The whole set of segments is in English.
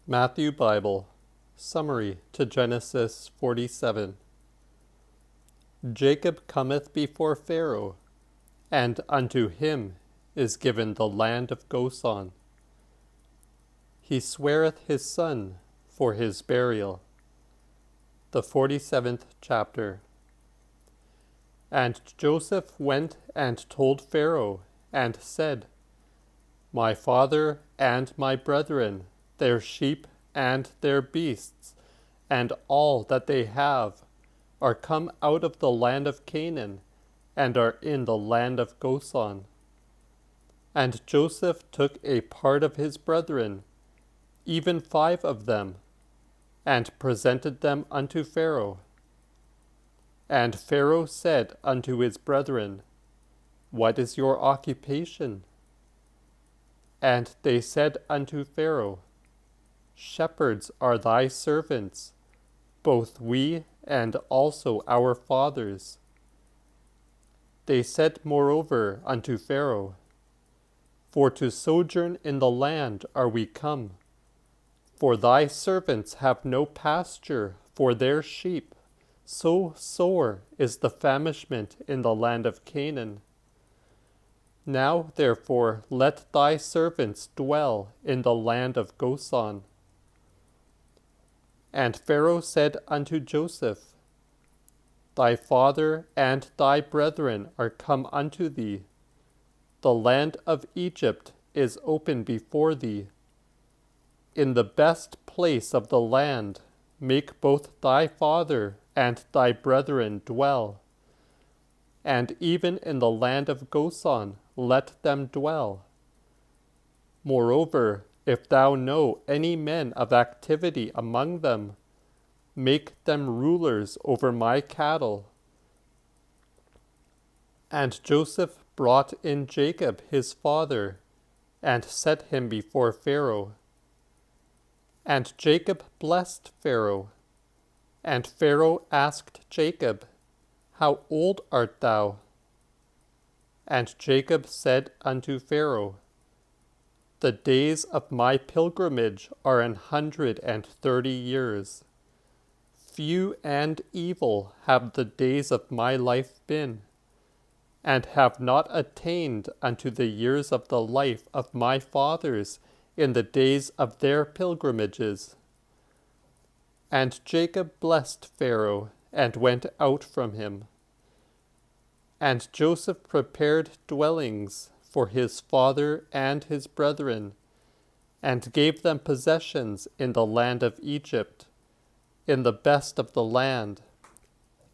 Matthew Bible Summary to Genesis 47. Jacob cometh before Pharaoh, and unto him is given the land of Goshen. He sweareth his son for his burial. The 47th chapter. And Joseph went and told Pharaoh, and said, My father and my brethren, their sheep and their beasts, and all that they have, are come out of the land of Canaan, and are in the land of Goshen. And Joseph took a part of his brethren, even 5 of them, and presented them unto Pharaoh. And Pharaoh said unto his brethren, What is your occupation? And they said unto Pharaoh, Shepherds are thy servants, both we and also our fathers. They said moreover unto Pharaoh, For to sojourn in the land are we come, for thy servants have no pasture for their sheep, so sore is the famishment in the land of Canaan. Now therefore let thy servants dwell in the land of Goshen. And Pharaoh said unto Joseph, Thy father and thy brethren are come unto thee. The land of Egypt is open before thee. In the best place of the land make both thy father and thy brethren dwell. And even in the land of Goshen let them dwell. Moreover, if thou know any men of activity among them, make them rulers over my cattle. And Joseph brought in Jacob his father, and set him before Pharaoh. And Jacob blessed Pharaoh. And Pharaoh asked Jacob, How old art thou? And Jacob said unto Pharaoh, The days of my pilgrimage are 130 years. Few and evil have the days of my life been, and have not attained unto the years of the life of my fathers in the days of their pilgrimages. And Jacob blessed Pharaoh, and went out from him. And Joseph prepared dwellings for his father and his brethren, and gave them possessions in the land of Egypt, in the best of the land,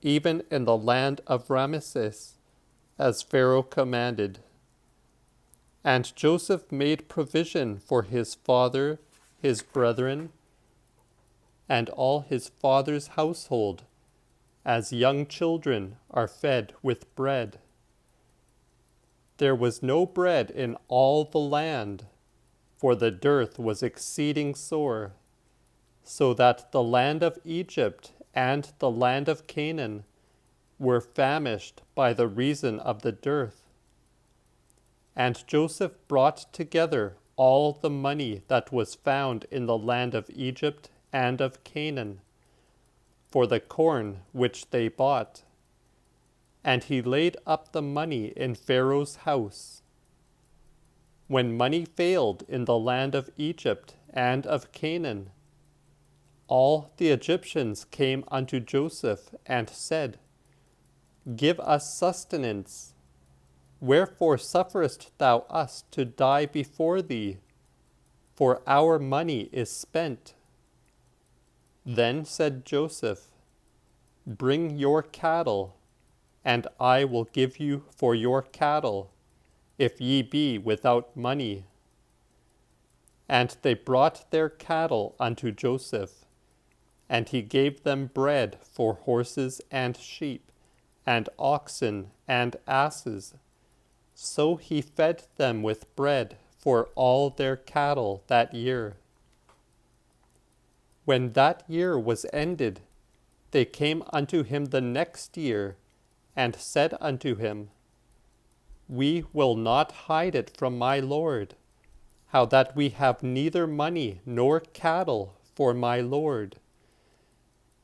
even in the land of Ramesses, as Pharaoh commanded. And Joseph made provision for his father, his brethren, and all his father's household, as young children are fed with bread. There was no bread in all the land, for the dearth was exceeding sore, so that the land of Egypt and the land of Canaan were famished by the reason of the dearth. And Joseph brought together all the money that was found in the land of Egypt and of Canaan, for the corn which they bought. And he laid up the money in Pharaoh's house. When money failed in the land of Egypt and of Canaan, all the Egyptians came unto Joseph and said, Give us sustenance. Wherefore sufferest thou us to die before thee? For our money is spent. Then said Joseph, Bring your cattle, and I will give you for your cattle, if ye be without money. And they brought their cattle unto Joseph, and he gave them bread for horses and sheep, and oxen and asses. So he fed them with bread for all their cattle that year. When that year was ended, they came unto him the next year, and said unto him, We will not hide it from my lord. how that we have neither money nor cattle for my lord.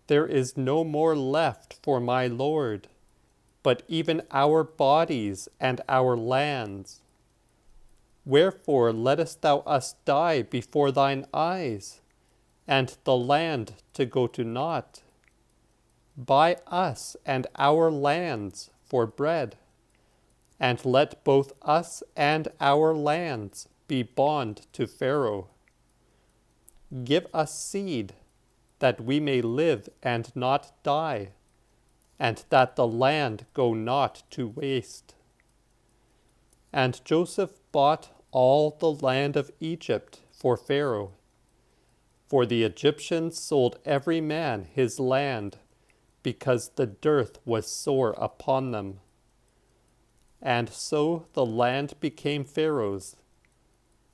There is no more left for my lord, but even our bodies and our lands. Wherefore lettest thou us die before thine eyes, and the land to go to naught? Buy us and our lands for bread, and let both us and our lands be bond to Pharaoh. Give us seed, that we may live and not die, and that the land go not to waste. And Joseph bought all the land of Egypt for Pharaoh, for the Egyptians sold every man his land, because the dearth was sore upon them. And so the land became Pharaoh's,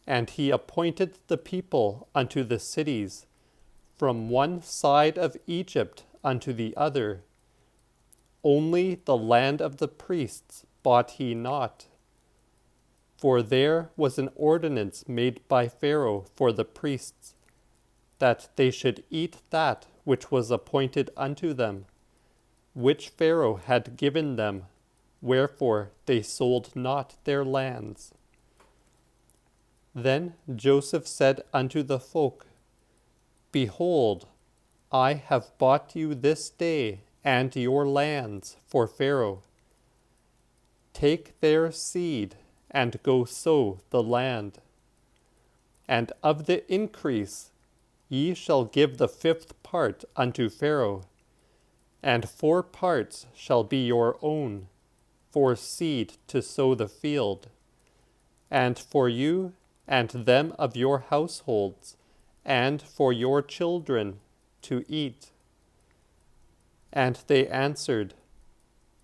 and he appointed the people unto the cities, from one side of Egypt unto the other. Only the land of the priests bought he not, for there was an ordinance made by Pharaoh for the priests, that they should eat that which was appointed unto them, which Pharaoh had given them, wherefore they sold not their lands. Then Joseph said unto the folk, Behold, I have bought you this day and your lands for Pharaoh. Take their seed, and go sow the land. And of the increase ye shall give the 5th part unto Pharaoh, and 4 parts shall be your own, for seed to sow the field, and for you and them of your households, and for your children to eat. And they answered,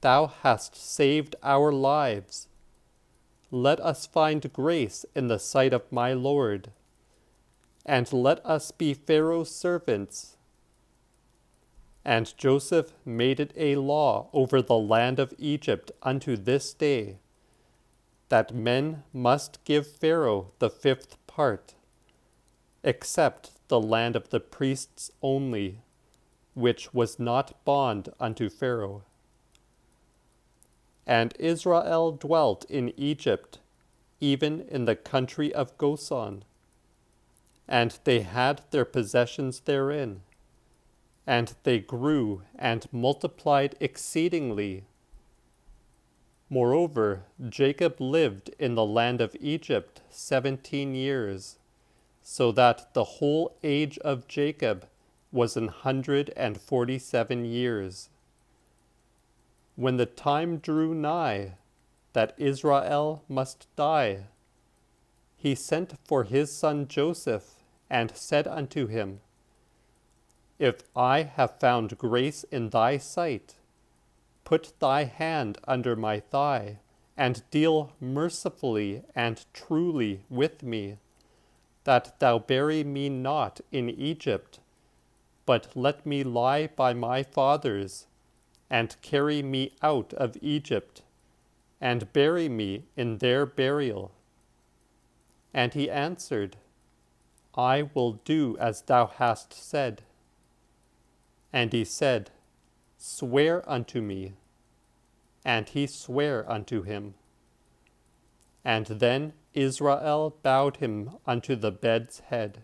Thou hast saved our lives. Let us find grace in the sight of my Lord, and let us be Pharaoh's servants. And Joseph made it a law over the land of Egypt unto this day, that men must give Pharaoh the 5th part, except the land of the priests only, which was not bond unto Pharaoh. And Israel dwelt in Egypt, even in the country of Goshen, and they had their possessions therein, and they grew and multiplied exceedingly. Moreover, Jacob lived in the land of Egypt 17 years, so that the whole age of Jacob was 147 years. When the time drew nigh that Israel must die, he sent for his son Joseph, and said unto him, If I have found grace in thy sight, put thy hand under my thigh, and deal mercifully and truly with me, that thou bury me not in Egypt, but let me lie by my fathers, and carry me out of Egypt, and bury me in their burial. And he answered, I will do as thou hast said. And he said, Swear unto me. And he sware unto him. And then Israel bowed him unto the bed's head.